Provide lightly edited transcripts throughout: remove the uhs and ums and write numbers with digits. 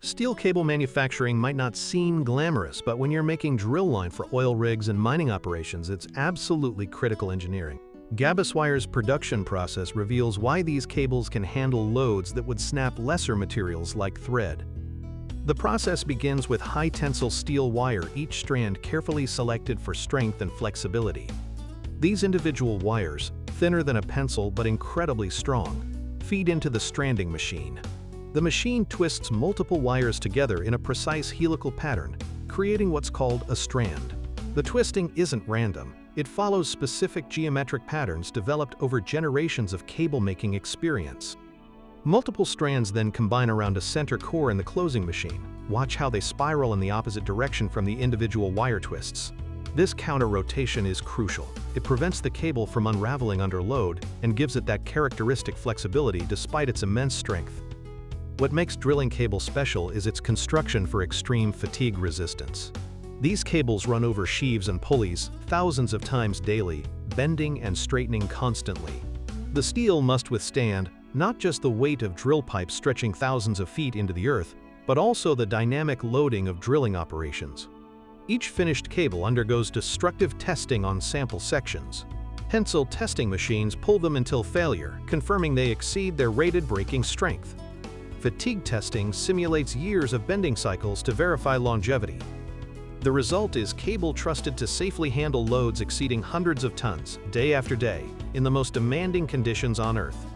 Steel cable manufacturing might not seem glamorous, but when you're making drill line for oil rigs and mining operations, it's absolutely critical engineering. Gabuswire's production process reveals why these cables can handle loads that would snap lesser materials like thread. The process begins with high-tensile steel wire, each strand carefully selected for strength and flexibility. These individual wires, thinner than a pencil but incredibly strong, feed into the stranding machine. The machine twists multiple wires together in a precise helical pattern, creating what's called a strand. The twisting isn't random. It follows specific geometric patterns developed over generations of cable-making experience. Multiple strands then combine around a center core in the closing machine. Watch how they spiral in the opposite direction from the individual wire twists. This counter-rotation is crucial. It prevents the cable from unraveling under load and gives it that characteristic flexibility despite its immense strength. What makes drilling cable special is its construction for extreme fatigue resistance. These cables run over sheaves and pulleys thousands of times daily, bending and straightening constantly. The steel must withstand not just the weight of drill pipes stretching thousands of feet into the earth, but also the dynamic loading of drilling operations. Each finished cable undergoes destructive testing on sample sections. Tensile testing machines pull them until failure, confirming they exceed their rated breaking strength. Fatigue testing simulates years of bending cycles to verify longevity. The result is cable trusted to safely handle loads exceeding hundreds of tons, day after day, in the most demanding conditions on Earth.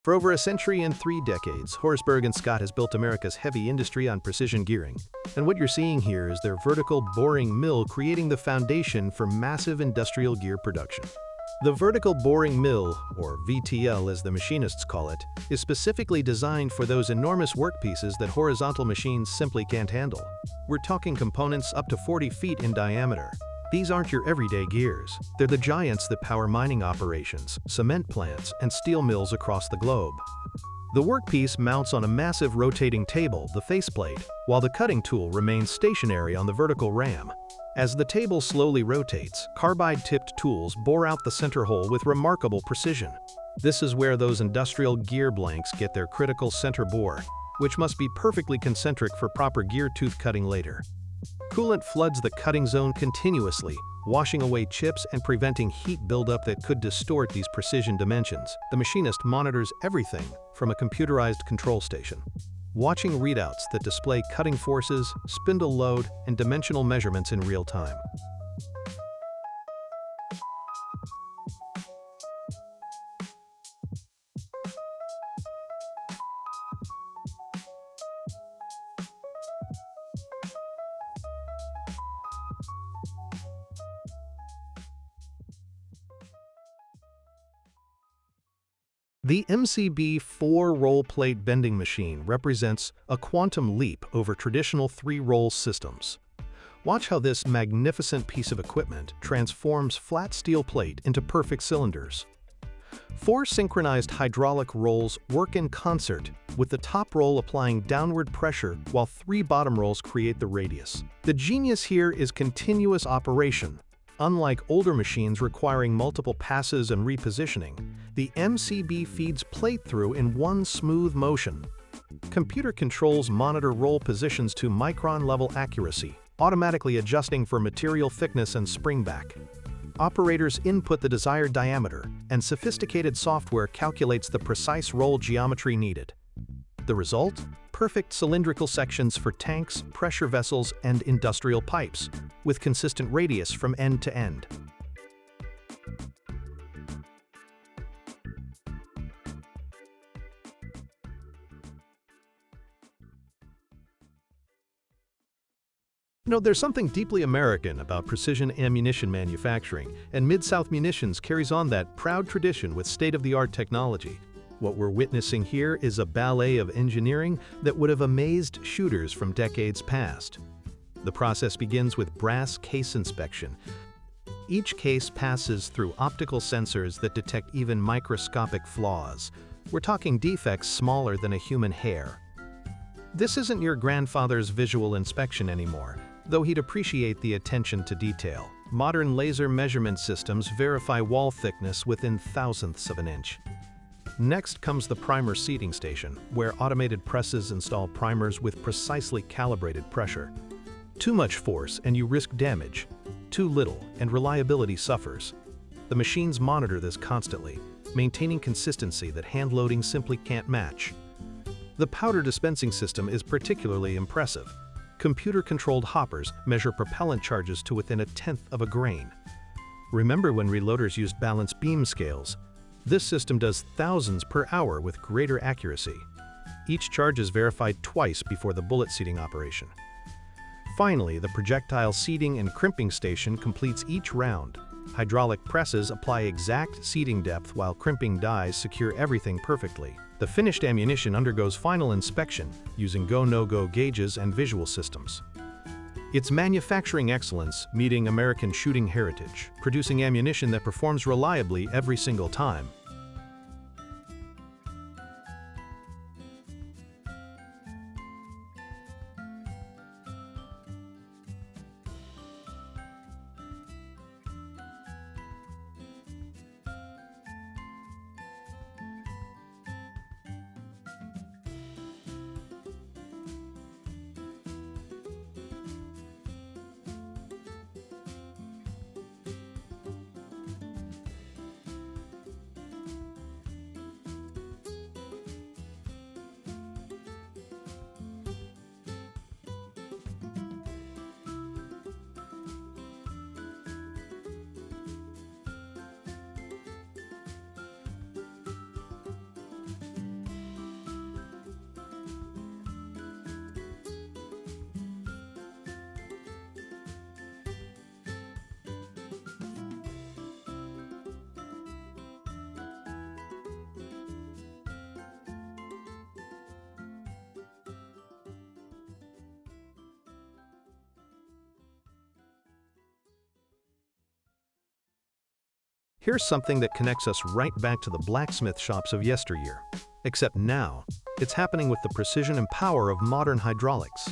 For over a century and 3 decades, Horsberg & Scott has built America's heavy industry on precision gearing. And what you're seeing here is their vertical boring mill creating the foundation for massive industrial gear production. The vertical boring mill, or VTL as the machinists call it, is specifically designed for those enormous workpieces that horizontal machines simply can't handle. We're talking components up to 40 feet in diameter. These aren't your everyday gears. They're the giants that power mining operations, cement plants, and steel mills across the globe. The workpiece mounts on a massive rotating table, the faceplate, while the cutting tool remains stationary on the vertical ram. As the table slowly rotates, carbide-tipped tools bore out the center hole with remarkable precision. This is where those industrial gear blanks get their critical center bore, which must be perfectly concentric for proper gear tooth cutting later. Coolant floods the cutting zone continuously, washing away chips and preventing heat buildup that could distort these precision dimensions. The machinist monitors everything from a computerized control station, watching readouts that display cutting forces, spindle load, and dimensional measurements in real time. The MCB 4-roll plate bending machine represents a quantum leap over traditional 3-roll systems. Watch how this magnificent piece of equipment transforms flat steel plate into perfect cylinders. 4 synchronized hydraulic rolls work in concert, with the top roll applying downward pressure while 3 bottom rolls create the radius. The genius here is continuous operation. Unlike older machines requiring multiple passes and repositioning, the MCB feeds plate through in one smooth motion. Computer controls monitor roll positions to micron-level accuracy, automatically adjusting for material thickness and springback. Operators input the desired diameter, and sophisticated software calculates the precise roll geometry needed. The result? Perfect cylindrical sections for tanks, pressure vessels, and industrial pipes, with consistent radius from end to end. There's something deeply American about precision ammunition manufacturing, and Mid-South Munitions carries on that proud tradition with state-of-the-art technology. What we're witnessing here is a ballet of engineering that would have amazed shooters from decades past. The process begins with brass case inspection. Each case passes through optical sensors that detect even microscopic flaws. We're talking defects smaller than a human hair. This isn't your grandfather's visual inspection anymore, though he'd appreciate the attention to detail. Modern laser measurement systems verify wall thickness within thousandths of an inch. Next comes the primer seating station, where automated presses install primers with precisely calibrated pressure. Too much force and you risk damage. Too little and reliability suffers. The machines monitor this constantly, maintaining consistency that hand loading simply can't match. The powder dispensing system is particularly impressive. Computer-controlled hoppers measure propellant charges to within a tenth of a grain. Remember when reloaders used balanced beam scales? This system does thousands per hour with greater accuracy. Each charge is verified twice before the bullet seating operation. Finally, the projectile seating and crimping station completes each round. Hydraulic presses apply exact seating depth while crimping dies secure everything perfectly. The finished ammunition undergoes final inspection using go-no-go gauges and visual systems. It's manufacturing excellence meeting American shooting heritage, producing ammunition that performs reliably every single time. Here's something that connects us right back to the blacksmith shops of yesteryear. Except now, it's happening with the precision and power of modern hydraulics.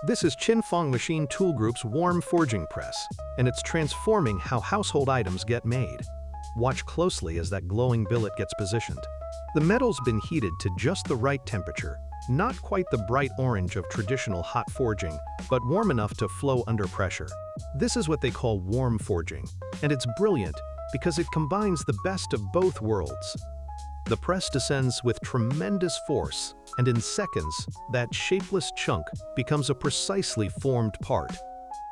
This is Qinfeng Machine Tool Group's warm forging press, and it's transforming how household items get made. Watch closely as that glowing billet gets positioned. The metal's been heated to just the right temperature, not quite the bright orange of traditional hot forging, but warm enough to flow under pressure. This is what they call warm forging, and it's brilliant because it combines the best of both worlds. The press descends with tremendous force, and in seconds, that shapeless chunk becomes a precisely formed part.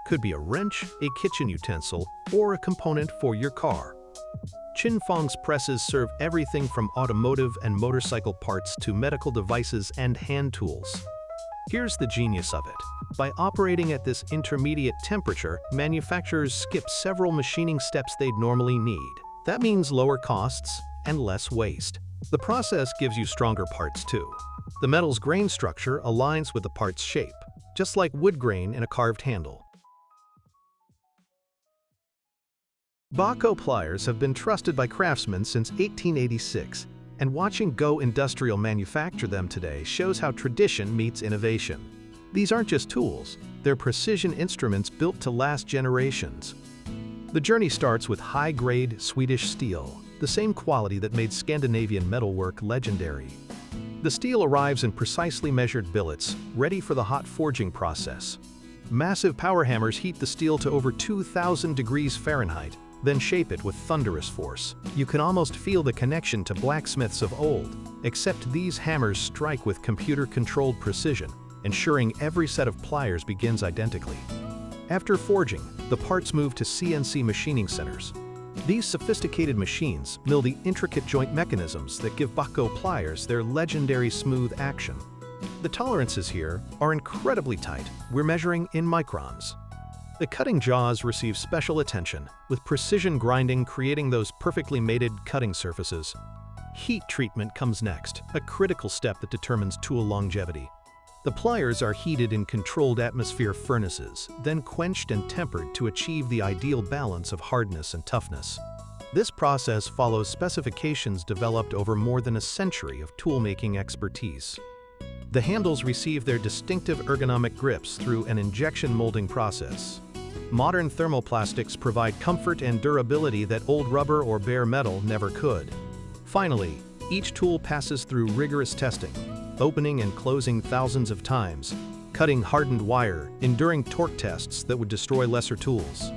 Could be a wrench, a kitchen utensil, or a component for your car. Qinfeng's presses serve everything from automotive and motorcycle parts to medical devices and hand tools. Here's the genius of it. By operating at this intermediate temperature, manufacturers skip several machining steps they'd normally need. That means lower costs and less waste. The process gives you stronger parts too. The metal's grain structure aligns with the part's shape, just like wood grain in a carved handle. Bahco pliers have been trusted by craftsmen since 1886. And watching Go Industrial manufacture them today shows how tradition meets innovation. These aren't just tools, they're precision instruments built to last generations. The journey starts with high-grade Swedish steel, the same quality that made Scandinavian metalwork legendary. The steel arrives in precisely measured billets, ready for the hot forging process. Massive power hammers heat the steel to over 2,000 degrees Fahrenheit, then shape it with thunderous force. You can almost feel the connection to blacksmiths of old, except these hammers strike with computer-controlled precision, ensuring every set of pliers begins identically. After forging, the parts move to CNC machining centers. These sophisticated machines mill the intricate joint mechanisms that give Bahco pliers their legendary smooth action. The tolerances here are incredibly tight. We're measuring in microns. The cutting jaws receive special attention, with precision grinding creating those perfectly mated cutting surfaces. Heat treatment comes next, a critical step that determines tool longevity. The pliers are heated in controlled atmosphere furnaces, then quenched and tempered to achieve the ideal balance of hardness and toughness. This process follows specifications developed over more than a century of tool-making expertise. The handles receive their distinctive ergonomic grips through an injection molding process. Modern thermoplastics provide comfort and durability that old rubber or bare metal never could. Finally, each tool passes through rigorous testing, opening and closing thousands of times, cutting hardened wire, enduring torque tests that would destroy lesser tools.